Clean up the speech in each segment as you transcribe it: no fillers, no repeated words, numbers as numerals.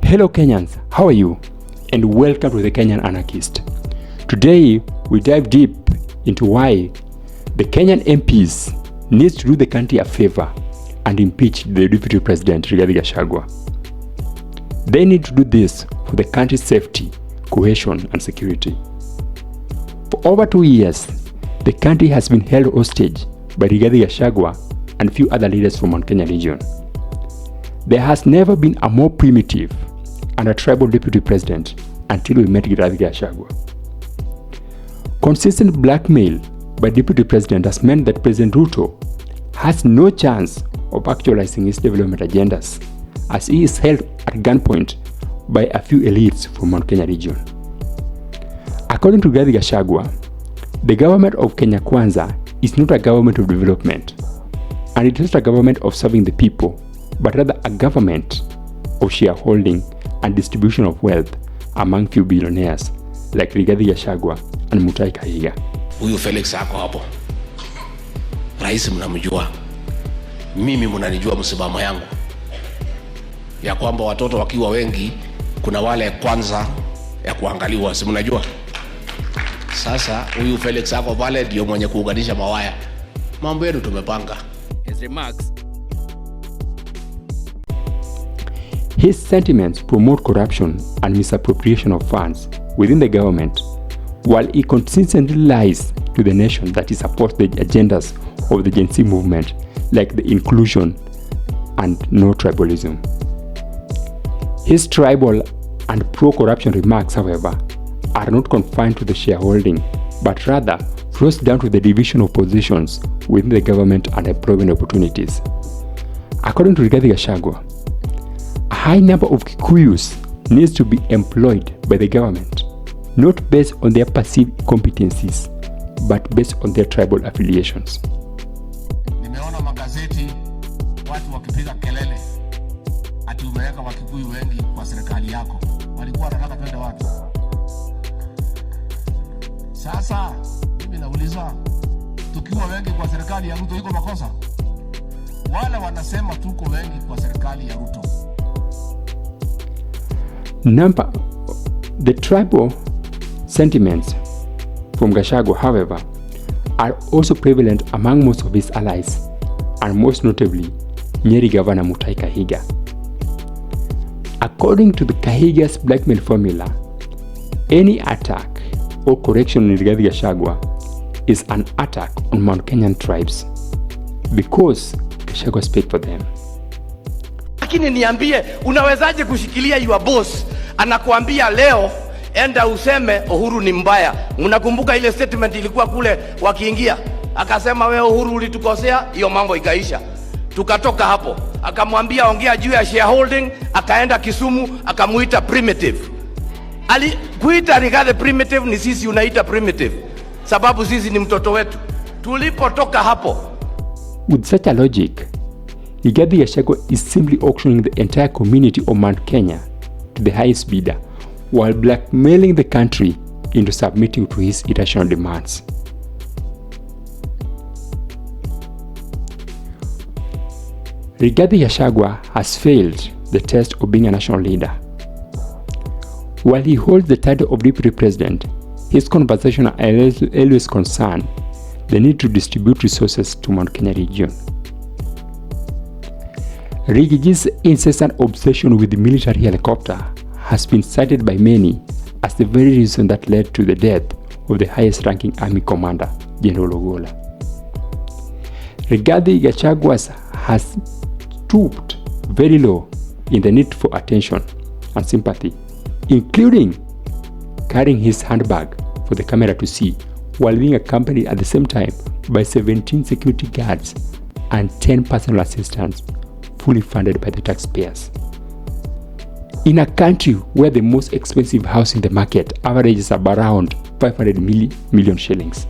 Hello Kenyans, how are you? And welcome to the Kenyan Anarchist. Today, we dive deep into why the Kenyan MPs need to do the country a favor and impeach the Deputy President Rigathi Gachagua. They need to do this for the country's safety, cohesion, and security. For over 2 years, the country has been held hostage by Rigathi Gachagua and few other leaders from Mount Kenya region. There has never been a more primitive and a tribal deputy president until we met Rigathi Gachagua. Consistent blackmail by deputy president has meant that President Ruto has no chance of actualizing his development agendas, as he is held at gunpoint by a few elites from Mount Kenya region. According to Rigathi Gachagua, the government of Kenya Kwanza is not a government of development, and it is not a government of serving the people, but rather a government of shareholding and distribution of wealth among few billionaires like Rigathi Gachagua and Mutahi Kahiga. Huyu Felix ako hapo. Rais mnamjua. Mimi mnanijua msimamo yangu. Ya kwamba watoto wakiwa wengi kuna wale kwanza ya kuangaliwa, si mnajua? Sasa huyu Felix ako pale ndio mwenye kuunganisha mawaya. Mambo yetu tumepanga. His remarks. His sentiments promote corruption and misappropriation of funds within the government, while he consistently lies to the nation that he supports the agendas of the Gen Z movement, like the inclusion and no tribalism. His tribal and pro-corruption remarks, however, are not confined to the shareholding, but rather flows down to the division of positions within the government and employment opportunities. According to Rigathi Gachagua, a high number of Kikuyus needs to be employed by the government, not based on their perceived competencies, but based on their tribal affiliations. Nimeona magazeti watu wakipiga kelele ati umeweka Wakikuyu wengi kwa serikali yako. Walikuwa wanataka kwenda wapi? Sasa mimi nauliza, tukiwa wengi kwa serikali ya Ruto iko makosa? Wala wanasema tuko wengi kwa serikali ya Ruto. The tribal sentiments from Gachagua, however, are also prevalent among most of his allies, and most notably, Nyeri Governor Mutahi Kahiga. According to the Kahiga's blackmail formula, any attack or correction in Rigathi Gachagua is an attack on Mount Kenyan tribes, because Gachagua speaks for them. Lakini niambie, unawezaje kushikilia your boss anakuambia leo enda useme Uhuru ni mbaya? Unakumbuka ile statement ilikuwa kule wakiingia, akasema wewe Uhuru ulitukosea, hiyo mambo ikaisha. Tukatoka hapo, akamwambia ongea juu ya shareholding, akaenda Kisumu akamuita primitive. Kuita Rigathi primitive ni sisi unaita primitive, sababu sisi ni mtoto wetu. Tulipotoka hapo, with such a logic, Rigathi Gachagua is simply auctioning the entire community of Mount Kenya to the highest bidder, while blackmailing the country into submitting to his irrational demands. Rigathi Gachagua has failed the test of being a national leader. While he holds the title of Deputy President, his conversation always concern the need to distribute resources to Mount Kenya region. Rigath's incessant obsession with the military helicopter has been cited by many as the very reason that led to the death of the highest-ranking army commander, General Ogola. Rigathi Gachagua has stooped very low in the need for attention and sympathy, including carrying his handbag for the camera to see, while being accompanied at the same time by 17 security guards and 10 personal assistants, fully funded by the taxpayers. In a country where the most expensive house in the market averages around 500 million shillings,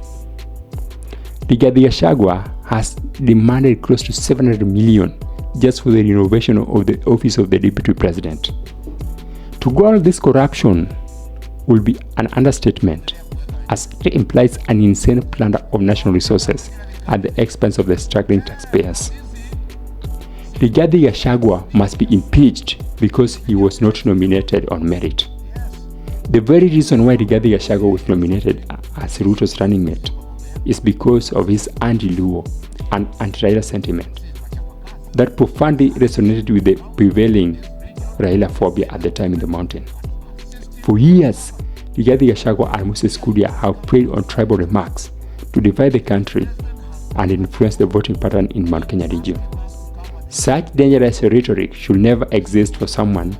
Rigathi Gachagua has demanded close to 700 million just for the renovation of the office of the Deputy President. To go all this corruption will be an understatement, as it implies an insane plunder of national resources at the expense of the struggling taxpayers. Rigathi Gachagua must be impeached because he was not nominated on merit. The very reason why Rigathi Gachagua was nominated as Ruto's running mate is because of his anti-Luo and anti-Raila sentiment that profoundly resonated with the prevailing Raila phobia at the time in the mountain. For years, Rigathi Gachagua and Moses Kuria have preyed on tribal remarks to divide the country and influence the voting pattern in Mount Kenya region. Such dangerous rhetoric should never exist for someone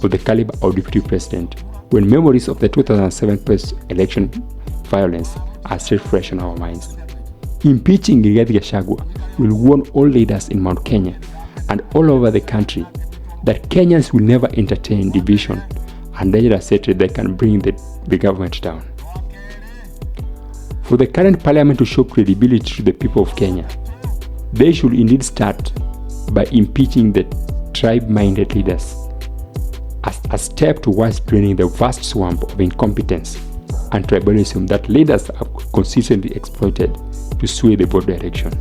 of the caliber of Deputy President when memories of the 2007 election violence are still fresh on our minds. Impeaching Rigathi Gachagua will warn all leaders in Mount Kenya and all over the country that Kenyans will never entertain division and dangerous hatred that can bring the government down. For the current parliament to show credibility to the people of Kenya, they should indeed start by impeaching the tribe-minded leaders as a step towards draining the vast swamp of incompetence and tribalism that leaders have consistently exploited to sway the vote direction.